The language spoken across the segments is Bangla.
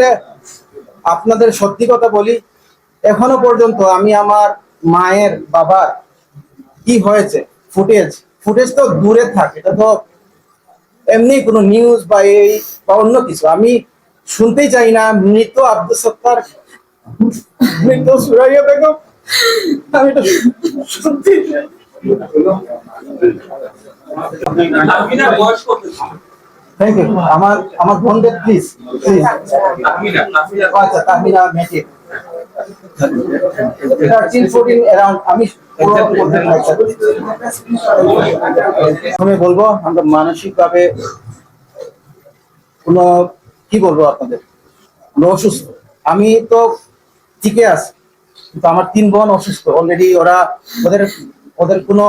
আসলে আপনাদের সত্যি কথা বলি, এখনো পর্যন্ত আমি আমার মায়ের বাবার কি হয়েছে ফুটেজ ফুটেজ তো দূরে থাকে, এটা তো এমনি কোনো নিউজ বা এই বা অন্য কিছু আমি শুনতেই চাই না। মৃত আব্দুল সত্তার, মৃত সুরাইয়া বেগম, আমি এটা শুনতেই চাই। Thank you. আমার আমার বোনদের প্লিজ প্লিজ। আচ্ছা, তাহমিনা মেটি 13-14 অ্যারাউন্ড। আমি আমি বলবো আমরা মানসিক ভাবে কোনো কি বলবো আপনাদের, আমরা অসুস্থ। আমি তো ঠিকই আছি, কিন্তু আমার 3 বোন অসুস্থ অলরেডি। ওরা ওদের ওদের কোনো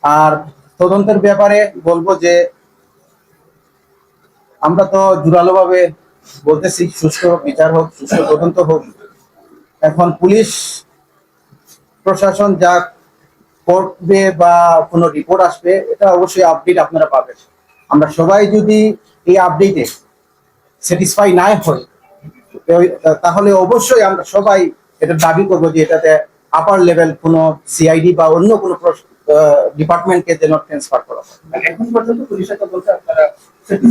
আর তদন্তের ব্যাপারে বলবো যে আমরা তো জোরালো ভাবে বলতেছি সুষ্ঠু বিচার হোক, সুষ্ঠু তদন্ত হোক। এখন পুলিশ প্রশাসন যা করবে বা কোনো রিপোর্ট আসবে, এটা অবশ্যই আপডেট আপনারা পাবেন। আমরা সবাই যদি এই আপডেটে স্যাটিসফাই না হই, তাহলে অবশ্যই আমরা সবাই এটা দাবি করবো যে এটাতে আপার লেভেল কোনো সিআইডি বা অন্য কোনো ডিপার্টমেন্টকে যেন ট্রান্সফার করা হয়। এখন পর্যন্ত পুলিশের তদন্ত আপনারা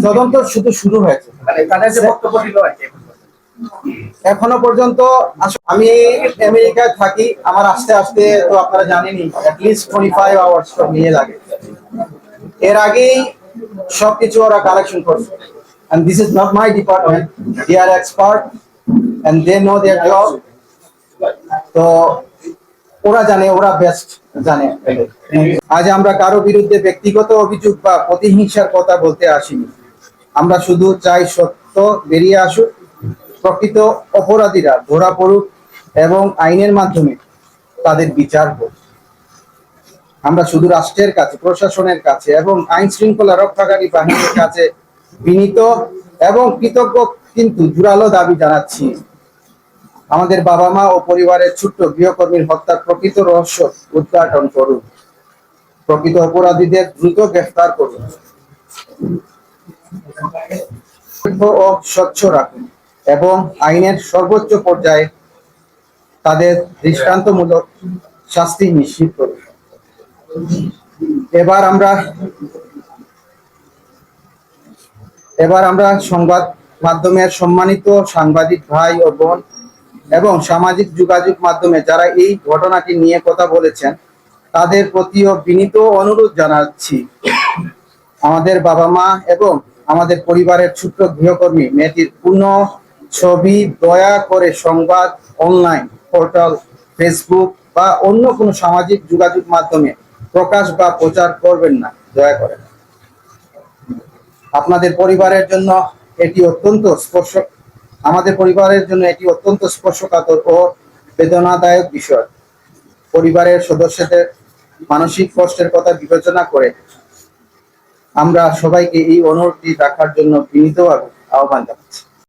তদন্ত শুধু শুরু হয়েছে, মানে তাদের যে বক্তব্য দিল এখনো পর্যন্ত। আমি আমেরিকায় থাকি, আমার আসতে আসতে তো আপনারা জানেনই অ্যাটলিস্ট 25 আওয়ার্স তো নিয়ে লাগে। এর আগেই সবকিছু ওরা কালেকশন করছে, and this is not my department, they are expert and they know their job. তো ওরা জানে, ওরা বেস্ট জানে। আজ আমরা কারো বিরুদ্ধে ব্যক্তিগত অভিযোগ বা প্রতিহিংসার কথা বলতে আসিনি। আমরা শুধু চাই সত্য বেরিয়ে আসুক, প্রকৃত অপরাধীরা ধরা পড়ুক এবং আইনের মাধ্যমে তাদের বিচার হোক। আমরা শুধু রাষ্ট্রের কাছে, প্রশাসনের কাছে এবং আইন শৃঙ্খলা রক্ষাকারী বাহিনীর কাছে বিনীত এবং কৃতজ্ঞ, কিন্তু জোরালো দাবি জানাচ্ছি, আমাদের বাবা মা ও পরিবারের ছোট্ট গৃহকর্মীর হত্যার প্রকৃত রহস্য উদ্ঘাটন করুন, প্রকৃত অপরাধীদের দ্রুত গ্রেফতার করুন ও স্বচ্ছ রাখুন এবং আইনের সর্বোচ্চ পর্যায়ে তাদের দৃষ্টান্তমূলক শাস্তি নিশ্চিত করুন। এবার আমরা সংবাদ মাধ্যমের সম্মানিত সাংবাদিক ভাই ও বোন এবং সামাজিক যোগাযোগ মাধ্যমে যারা এই ঘটনাটি নিয়ে কথা বলেছেন, তাদের প্রতিও বিনীত অনুরোধ জানাচ্ছি, আমাদের বাবা মা এবং আমাদের পরিবারের ছোট্ট গৃহকর্মী মেয়েটির পূর্ণ ছবি দয়া করে সংবাদ, অনলাইন পোর্টাল, ফেসবুক বা অন্য কোনো সামাজিক যোগাযোগ মাধ্যমে প্রকাশ বা প্রচার করবেন না, দয়া করে। আপনাদের পরিবারের জন্য এটি অত্যন্ত স্পর্শকাতর ও বেদনাদায়ক বিষয়। পরিবারের সদস্যদের মানসিক কষ্টের কথা বিবেচনা করে আমরা সবাইকে এই অনুরোধটি রাখার জন্য বিনীতভাবে আহ্বান জানাচ্ছি।